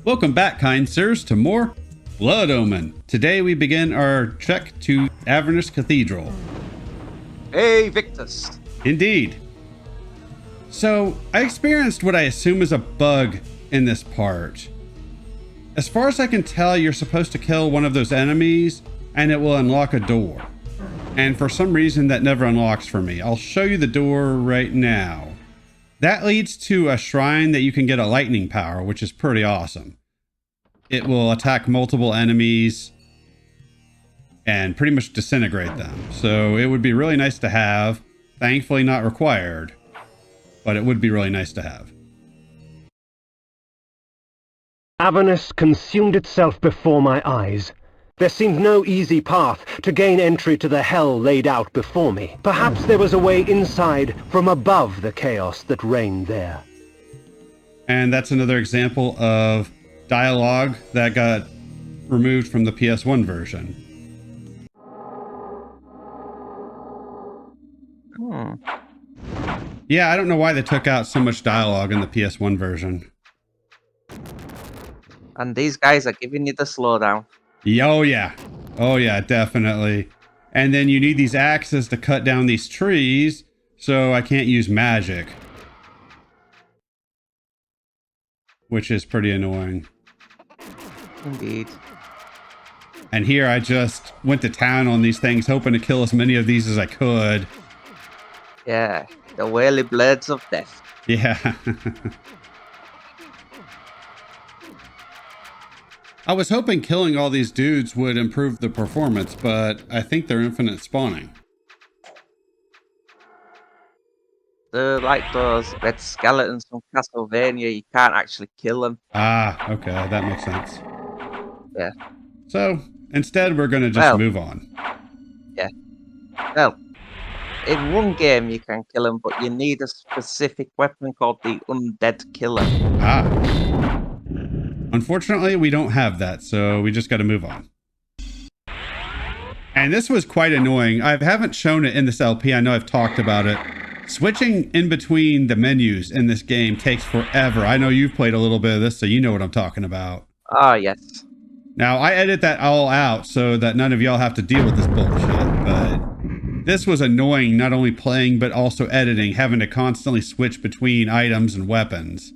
Welcome back, kind sirs, to more Blood Omen. Today we begin our trek to Avernus Cathedral. Hey, Victus. Indeed. So, I experienced what I assume is a bug in this part. As far as I can tell, you're supposed to kill one of those enemies, and it will unlock a door. And for some reason, that never unlocks for me. I'll show you the door right now. That leads to a shrine that you can get a lightning power, which is pretty awesome. It will attack multiple enemies and pretty much disintegrate them. So it would be really nice to have. Thankfully not required, but it would be really nice to have. Avernus consumed itself before my eyes. There seemed no easy path to gain entry to the hell laid out before me. Perhaps there was a way inside from above the chaos that reigned there. And that's another example of dialogue that got removed from the PS1 version. Yeah, I don't know why they took out so much dialogue in the PS1 version. And these guys are giving you the slowdown. Oh yeah. Oh yeah, definitely. And then you need these axes to cut down these trees, so I can't use magic. Which is pretty annoying. Indeed. And here I just went to town on these things, hoping to kill as many of these as I could. Yeah, the wily blades of death. Yeah. I was hoping killing all these dudes would improve the performance, but I think they're infinite spawning. They're like those red skeletons from Castlevania. You can't actually kill them. Ah, okay, that makes sense. Yeah. So, instead we're going to just move on. Yeah. Well, in one game you can kill them, but you need a specific weapon called the Undead Killer. Ah. Unfortunately, we don't have that, so we just got to move on. And this was quite annoying. I haven't shown it in this LP. I know I've talked about it. Switching in between the menus in this game takes forever. I know you've played a little bit of this, so you know what I'm talking about. Ah, yes. Now, I edit that all out so that none of y'all have to deal with this bullshit, but this was annoying, not only playing, but also editing, having to constantly switch between items and weapons.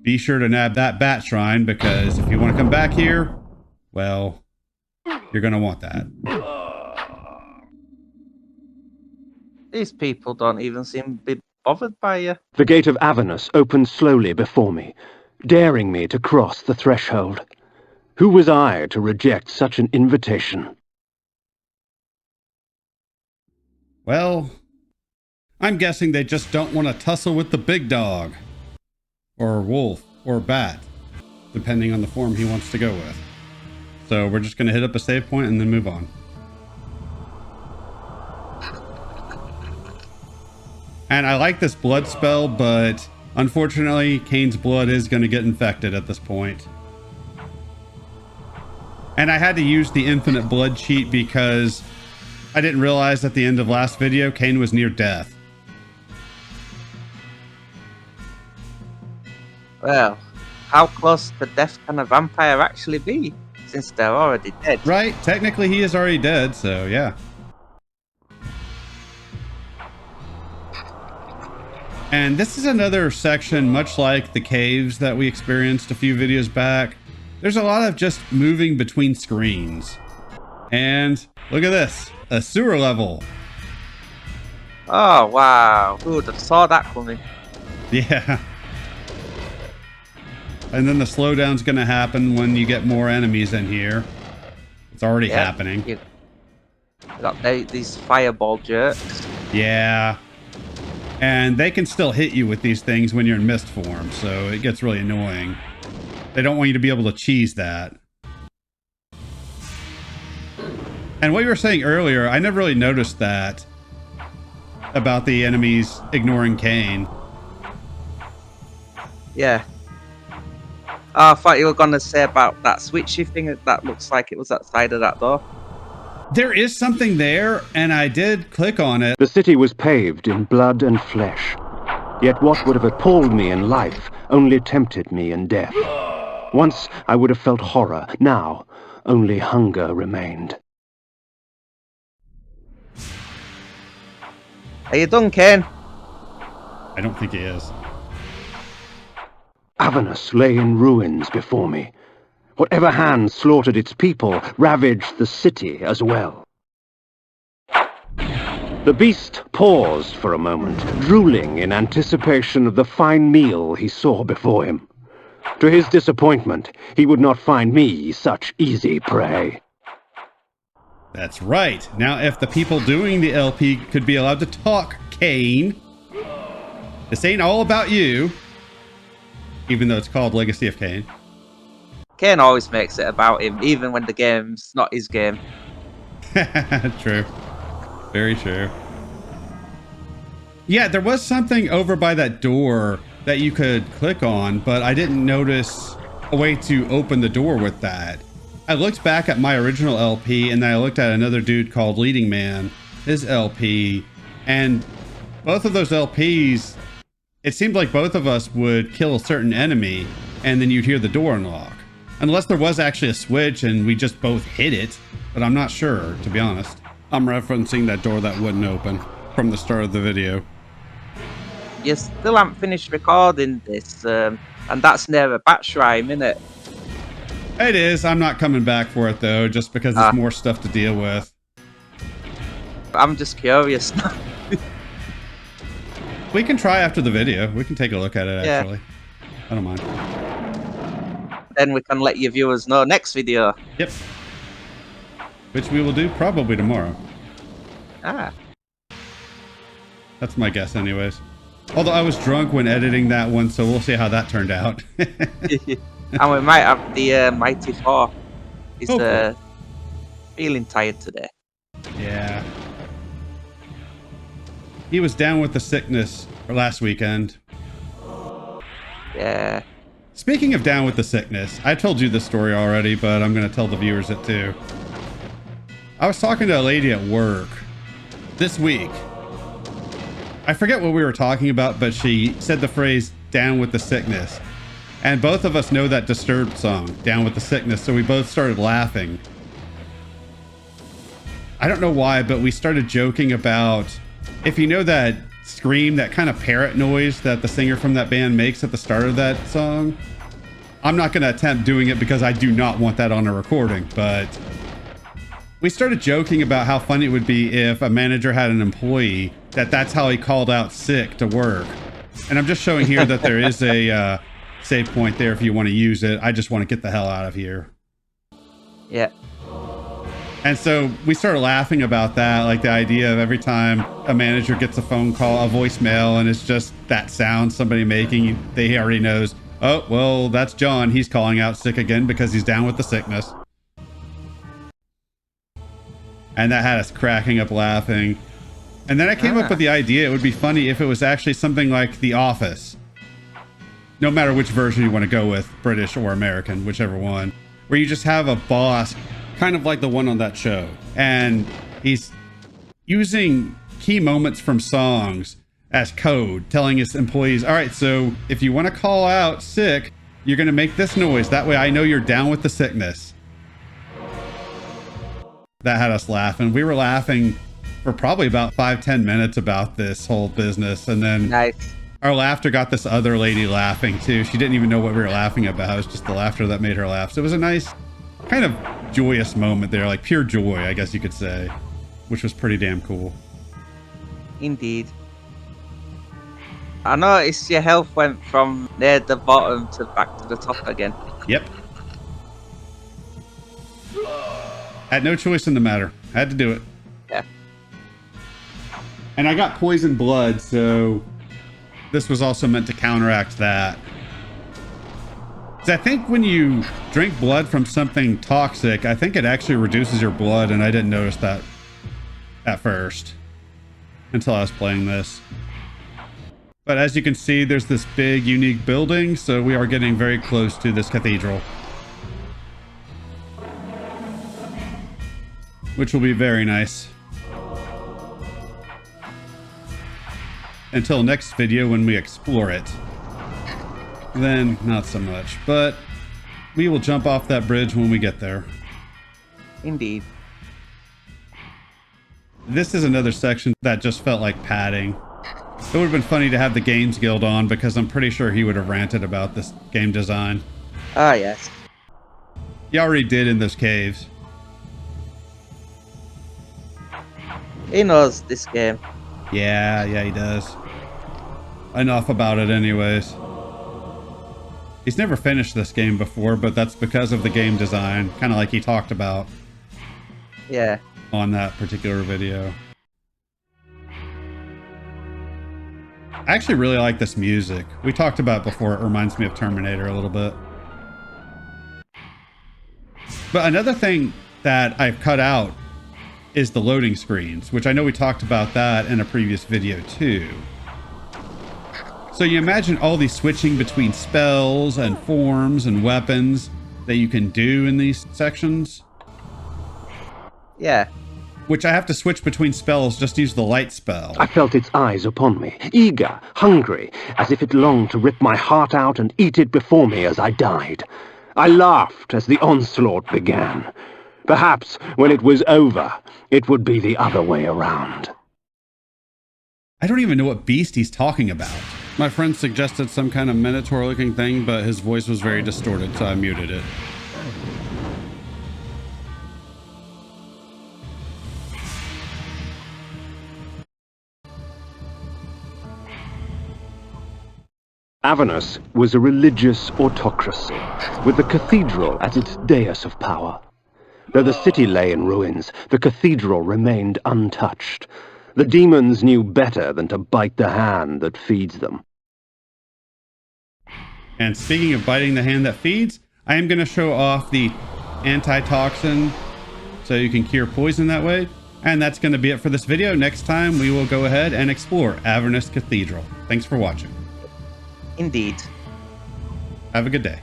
Be sure to nab that bat shrine, because if you want to come back here, well, you're going to want that. These people don't even seem to be bothered by you. The gate of Avernus opened slowly before me, daring me to cross the threshold. Who was I to reject such an invitation? Well, I'm guessing they just don't want to tussle with the big dog. Or wolf, or bat, depending on the form he wants to go with. So we're just going to hit up a save point and then move on. And I like this blood spell, but unfortunately, Kain's blood is going to get infected at this point. And I had to use the infinite blood cheat because I didn't realize at the end of last video, Kain was near death. Well, how close to death can a vampire actually be, since they're already dead? Right, technically he is already dead, so yeah. And this is another section, much like the caves that we experienced a few videos back. There's a lot of just moving between screens. And look at this, a sewer level. Oh, wow. Who would have saw that coming? Yeah. And then the slowdown's going to happen when you get more enemies in here. It's already happening. You got these fireball jerks. Yeah. And they can still hit you with these things when you're in mist form, so it gets really annoying. They don't want you to be able to cheese that. And what you were saying earlier, I never really noticed that about the enemies ignoring Kain. Yeah. Oh, I thought you were going to say about that switchy thing that looks like it was outside of that door. There is something there, and I did click on it. The city was paved in blood and flesh. Yet what would have appalled me in life only tempted me in death. Once I would have felt horror. Now, only hunger remained. Are you done, Kain? I don't think he is. Avernus lay in ruins before me. Whatever hand slaughtered its people ravaged the city as well. The beast paused for a moment, drooling in anticipation of the fine meal he saw before him. To his disappointment, he would not find me such easy prey. That's right. Now, if the people doing the LP could be allowed to talk, Kain, this ain't all about you, even though it's called Legacy of Kain. Kain always makes it about him, even when the game's not his game. True. Very true. Yeah, there was something over by that door that you could click on, but I didn't notice a way to open the door with that. I looked back at my original LP, and then I looked at another dude called Leading Man, his LP, and both of those LPs, it seemed like both of us would kill a certain enemy, and then you'd hear the door unlock. Unless there was actually a switch and we just both hit it, but I'm not sure, to be honest. I'm referencing that door that wouldn't open from the start of the video. You still haven't finished recording this, and that's near a batch rhyme, innit? It is. I'm not coming back for it, though, just because there's more stuff to deal with. I'm just curious now. We can try after the video. We can take a look at it, actually. I don't mind. Then we can let your viewers know next video. Yep. Which we will do probably tomorrow. That's my guess anyways. Although I was drunk when editing that one, so we'll see how that turned out. And we might have the Mighty Four. He's feeling tired today. Yeah. He was down with the sickness last weekend. Yeah. Speaking of down with the sickness, I told you this story already, but I'm going to tell the viewers it too. I was talking to a lady at work this week. I forget what we were talking about, but she said the phrase, down with the sickness. And both of us know that Disturbed song, Down with the Sickness, so we both started laughing. I don't know why, but we started joking about, if you know that scream, that kind of parrot noise that the singer from that band makes at the start of that song. I'm not going to attempt doing it because I do not want that on a recording, but we started joking about how funny it would be if a manager had an employee that's how he called out sick to work. And I'm just showing here that there is a save point there if you want to use it. I just want to get the hell out of here. Yeah. And so we started laughing about that, like the idea of every time a manager gets a phone call, a voicemail, and it's just that sound somebody making, they already knows, oh, well, that's John. He's calling out sick again because he's down with the sickness. And that had us cracking up laughing. And then I came up with the idea it would be funny if it was actually something like The Office. No matter which version you want to go with, British or American, whichever one, where you just have a boss kind of like the one on that show, and he's using key moments from songs as code, telling his employees, all right, so if you want to call out sick, you're going to make this noise. That way I know you're down with the sickness. That had us laughing. We were laughing for probably about 5-10 minutes about this whole business, and then our laughter got this other lady laughing too. She didn't even know what we were laughing about. It was just the laughter that made her laugh. So it was a nice kind of joyous moment there, like pure joy, I guess you could say, which was pretty damn cool. Indeed. I noticed your health went from near the bottom to back to the top again. Yep. Had no choice in the matter. Had to do it. Yeah. And I got poison blood, so this was also meant to counteract that. I think when you drink blood from something toxic, I think it actually reduces your blood, and I didn't notice that at first until I was playing this. But as you can see, there's this big, unique building, so we are getting very close to this cathedral, which will be very nice. Until next video when we explore it. Then not so much, but We will jump off that bridge when we get there. Indeed. This is another section that just felt like padding. It would have been funny to have the Games Guild on because I'm pretty sure he would have ranted about this game design. Ah, yes. He already did in those caves. He knows this game. Yeah, he does. Enough about it anyways. He's never finished this game before, but that's because of the game design, kind of like he talked about Yeah. on that particular video. I actually really like this music. We talked about it before. It reminds me of Terminator a little bit. But another thing that I've cut out is the loading screens, which I know we talked about that in a previous video too. So you imagine all these switching between spells and forms and weapons that you can do in these sections. Yeah. Which I have to switch between spells, just use the light spell. I felt its eyes upon me, eager, hungry, as if it longed to rip my heart out and eat it before me as I died. I laughed as the onslaught began. Perhaps, when it was over, it would be the other way around. I don't even know what beast he's talking about. My friend suggested some kind of minotaur-looking thing, but his voice was very distorted, so I muted it. Avernus was a religious autocracy, with the cathedral at its dais of power. Though the city lay in ruins, the cathedral remained untouched. The demons knew better than to bite the hand that feeds them. And speaking of biting the hand that feeds, I am going to show off the antitoxin so you can cure poison that way. And that's going to be it for this video. Next time we will go ahead and explore Avernus Cathedral. Thanks for watching. Indeed. Have a good day.